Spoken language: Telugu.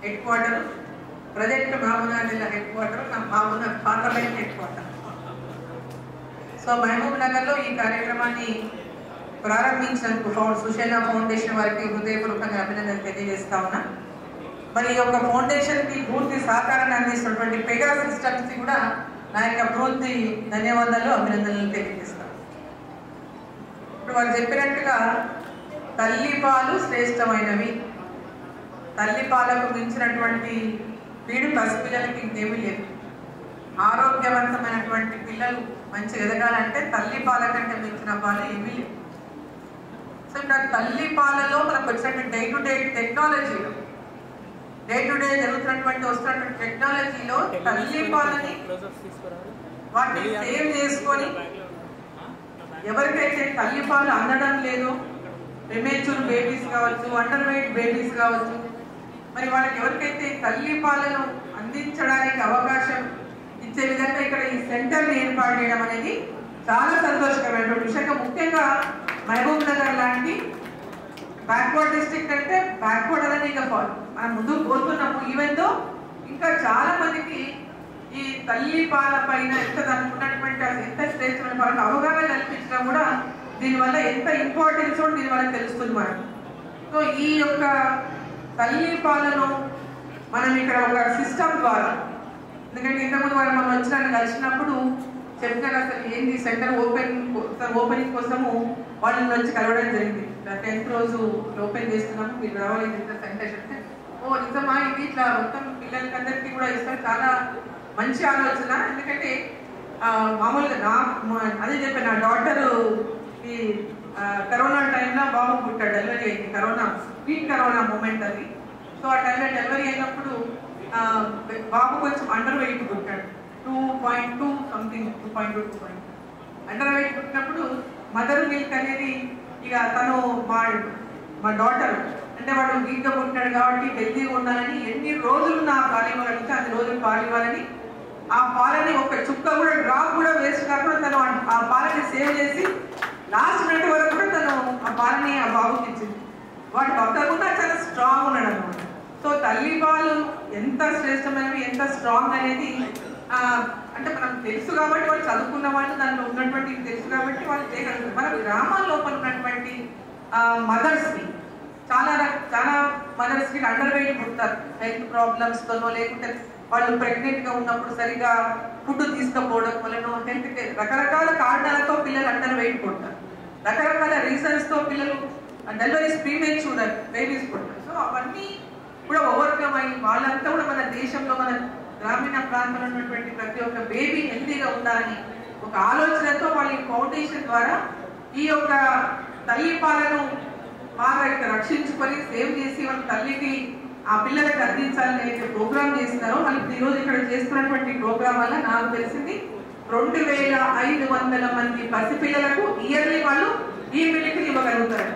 హెడ్ క్వార్టర్, ప్రజెంట్ మహబూబ్నగర్ జిల్లా హెడ్ క్వార్టర్, నా Mahabubnagar parliament headquarter. So Mahabub నగర్లో ఈ కార్యక్రమాన్ని ప్రారంభించినందుకు సుషేణ ఫౌండేషన్ వారికి హృదయపూర్వకంగా అభినందనలు తెలియజేస్తా ఉన్నా. మరి ఈ యొక్క ఫౌండేషన్కి పూర్తి సహకారాన్ని అందిస్తున్నటువంటి పెగా సిస్టమ్స్కి కూడా నా యొక్క పూర్తి ధన్యవాదాలు, అభినందనలు తెలియజేస్తాను. ఇప్పుడు వారు చెప్పినట్టుగా తల్లిపాలు శ్రేష్టమైనవి, తల్లిపాలకు మించినటువంటి వీడు పసిపిల్లలకి ఇంకేమీ లేదు. ఆరోగ్యవంతమైనటువంటి పిల్లలు మంచి ఎదగాలంటే తల్లిపాల కంటే మించిన పాలు ఏమీ లేవు. సో ఇక్కడ తల్లిపాలలో మనకు వచ్చినటువంటి డే టు డే టెక్నాలజీలో, డే టు డే జరుగుతున్నటువంటి వస్తున్నటువంటి టెక్నాలజీలో తల్లిపాలని వాటిని సేవ్ చేసుకొని ఎవరికైతే తల్లిపాలు అందడం లేదు, ప్రిమేచ్యూర్ బేబీస్ కావచ్చు, అండర్ వెయిట్ బేబీస్ కావచ్చు, మరి వాళ్ళకి ఎవరికైతే తల్లిపాలను అందించడానికి అవకాశం ఇచ్చే విధంగా ఇక్కడ ఈ సెంటర్ని ఏర్పాటు చేయడం అనేది చాలా సంతోషకరమైనటువంటి విషయంగా, ముఖ్యంగా మహబూబ్ నగర్ లాంటి బ్యాక్వర్డ్ డిస్ట్రిక్ట్ అంటే బ్యాక్వర్డ్ అనేది ఇంకా మనం ముందుకు పోతున్నాము. ఈవెందో ఇంకా చాలా మందికి ఈ తల్లి పాల పైన ఎంత అనుకున్నటువంటి ఎంత శ్రేష్టమైన పాలన అవగాహన కల్పించినా కూడా దీనివల్ల ఎంత ఇంపార్టెన్స్ కూడా దీనివల్ల తెలుస్తుంది మనకు. సో ఈ యొక్క తల్లి పాలను మనం ఇక్కడ ఒక సిస్టమ్ ద్వారా, ఎందుకంటే ఇంతకుముందు వాళ్ళు మనం కలిసినప్పుడు చెప్పినారు అసలు ఏంది సెంటర్ ఓపెనింగ్ కోసము వాళ్ళని వచ్చి కలవడం జరిగింది. 10th రోజు ఓపెన్ చేస్తున్నాము, మీరు రావాలి సెంటర్ చెప్తే ఓ నిజమా ఇది ఇట్లా మొత్తం పిల్లలకి అందరికీ కూడా ఇస్తారు, చాలా మంచి ఆలోచన. ఎందుకంటే మామూలుగా అదే చెప్పాను, నా డాటర్ ఈ కరోనా టైంలో బాబు పుట్టాడు, డెలివరీ అయింది. స్వీట్ కరోనా మూమెంట్ అది. సో ఆ టైంలో డెలివరీ అయినప్పుడు బాబు కొంచెం అండర్ వెయిట్ పుట్టాడు, 2.2 సంథింగ్, 2.2 అండర్ వెయిట్ పుట్టినప్పుడు మదర్ మిల్క్ అనేది ఇక తను మా డాటర్ అంటే వాడు వీక్గా పుట్టాడు కాబట్టి హెల్తీగా ఉండాలని ఎన్ని రోజులు నా పాలు ఇవ్వగలిగితే అన్ని రోజులు పాలు ఇవ్వాలని, ఆ పాలని ఒక చుక్క కూడా డ్రాప్ కూడా వేస్ట్ కాకుండా తను ఆ పాలని సేవ్ చేసి లాస్ట్ మినిట్ వరకు కూడా తను ఆ పాలని ఆ బాబుకి ఇచ్చింది. వాడు భక్త కూడా చాలా స్ట్రాంగ్ ఉన్నాడు అనమాట. సో తల్లి పాలు ఎంత శ్రేష్టమైనవి, ఎంత స్ట్రాంగ్ అనేది అంటే మనకు తెలుసు కాబట్టి, వాళ్ళు చదువుకున్న వాళ్ళు దాంట్లో ఉన్నటువంటి తెలుసు కాబట్టి వాళ్ళు చేయగలుగుతారు. మన గ్రామాల లోపల ఉన్నటువంటి మదర్స్కి చాలా మదర్స్కి అండర్ వెయిట్ పుడతారు, హెల్త్ ప్రాబ్లమ్స్తోనో లేకుంటే వాళ్ళు ప్రెగ్నెంట్గా ఉన్నప్పుడు సరిగా ఫుడ్ తీసుకపోవడం వలన హెల్త్ రకరకాల కారణాలతో పిల్లలు అండర్ వెయిట్ పుడతారు, రకరకాల రీజన్స్తో పిల్లలు డెలివరీస్ ప్రీమేచ్యూర్ బేబీస్ పుడతారు. సో అవన్నీ కూడా ఓవర్కమ్ అయ్యి వాళ్ళంతా కూడా మన దేశంలో మన గ్రామీణ ప్రాంతంలో ఉన్నటువంటి ప్రతి ఒక్క బేబీ హెల్తీగా ఉండాలని ఒక ఆలోచనతో వాళ్ళ ఫౌండేషన్ ద్వారా ఈ యొక్క తల్లి పాలను బాగా రక్షించుకొని సేవ్ చేసి వాళ్ళ తల్లికి ఆ పిల్లలకు అందించాలని ఏదైతే ప్రోగ్రామ్ చేస్తున్నారో వాళ్ళకి ఈరోజు ఇక్కడ చేస్తున్నటువంటి ప్రోగ్రామ్ వల్ల నాకు తెలిసింది 2500 మంది పసిపిల్లలకు ఇయర్లీ వాళ్ళు ఈ మిల్క్ ఇవ్వగలుగుతారు.